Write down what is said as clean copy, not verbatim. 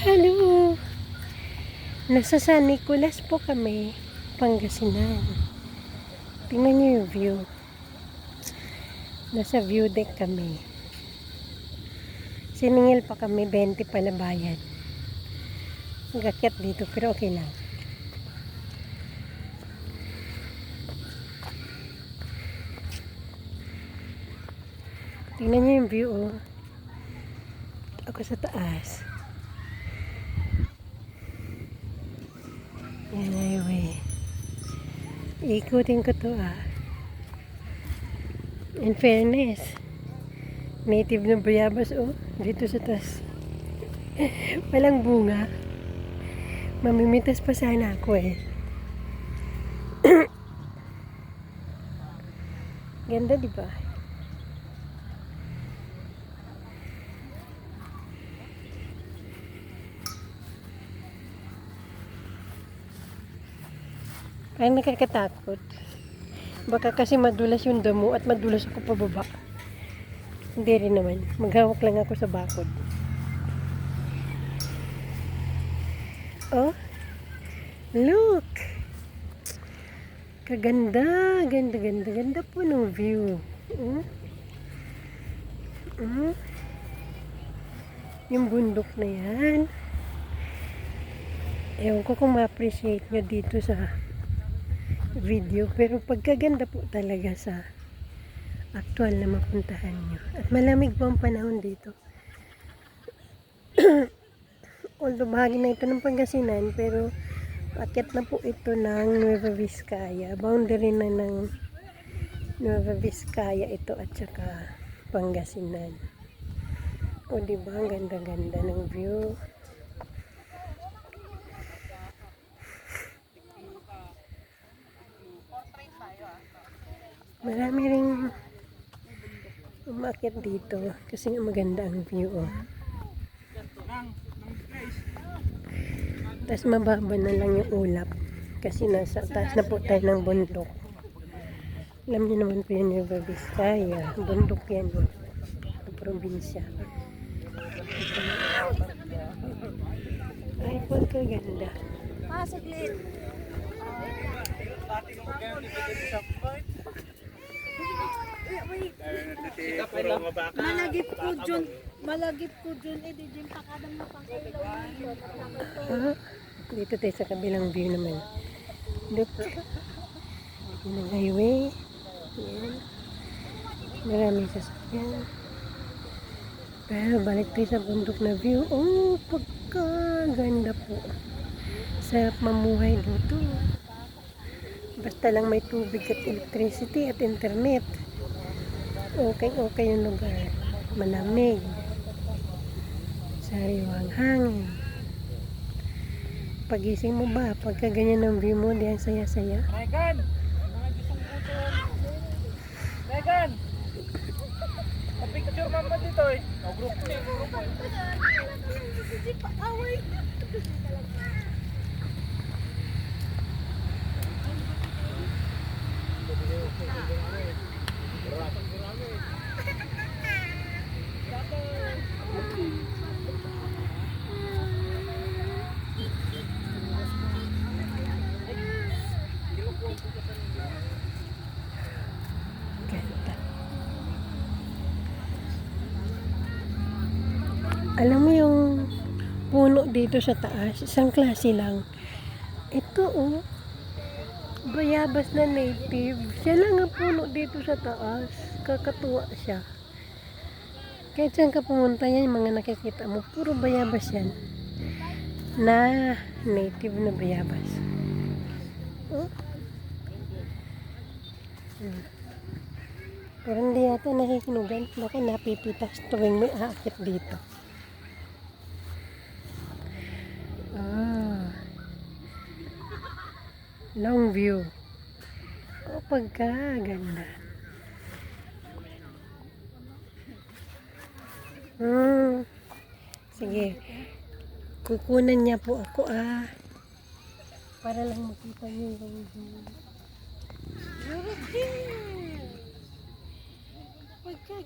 Hello! Nasa San Nicolas po kami, Pangasinan. Tingnan niyo yung view. Nasa view deck kami. Siningil pa kami, 20 pala bayad. Magakyat dito, pero okay lang. Tingnan niyo yung view, oh. Ako sa taas. Yan na yung way. Ikutin ko to, ah. In fairness, native ng bayabas, oh. Dito sa taas. Walang bunga. Mamimitas pa sana ako, eh. Ganda, di ba? Parang nakakatakot. Baka kasi madulas yung damo at madulas ako pababa. Hindi rin naman. Maghawak lang ako sa bakod. Oh. Look! Kaganda. Ganda, ganda, ganda po ng view. Yung bundok na yan. Ewan ko kung ma-appreciate nyo dito sa video, pero pagkaganda po talaga sa actual na mapuntahan nyo. At malamig po ang panahon dito. Although bahagi na ito ng Pangasinan, pero paakyat na po ito ng Nueva Vizcaya. Boundary na ng Nueva Vizcaya ito at saka Pangasinan. O diba, ang ganda-ganda ng view. Marami ring umakyat dito kasi maganda ang view, oh. Tapos mababa na lang yung ulap kasi nasa taas na po tayo ng bundok. Alam niyo naman po yung Nueva Vizcaya, bundok yan, oh, sa probinsya. Ay po, kaganda. Saglit. Malagip ko dyan, di dyan pakadang napangkailaw. Dito tayo sa kabilang view naman. Look. Yun ang highway. Yan. Maraming sasakyan. Pero balik tayo sa bundok na view. Oh, pagkaganda po. Sarap mamuhay dito. Basta lang may tubig at electricity at internet. Okay yung lugar. Malamig. Sariwang hangin. Pagising mo ba, pagka ganyan ang view mo, diyan saya-saya. Megan! Megan! Picture mama dito, eh. Group ni. Ganda. Alam mo yung puno dito sa taas, isang klase lang. Ito, oh. Bayabas na native. Siya lang ang puno dito sa taas. Kakatuwa siya. Kahit saan ka pumunta yan, yung mga nakikita mo, puro bayabas yan. Na native na bayabas. Oh. Pero hindi yata nakikinugan. Baka napipitas tuwing may aakit dito. Long view. O, pagkaganda. Sige. Kukunan niya po ako, ah. Para lang makita niyo yung view. Pagkaganda.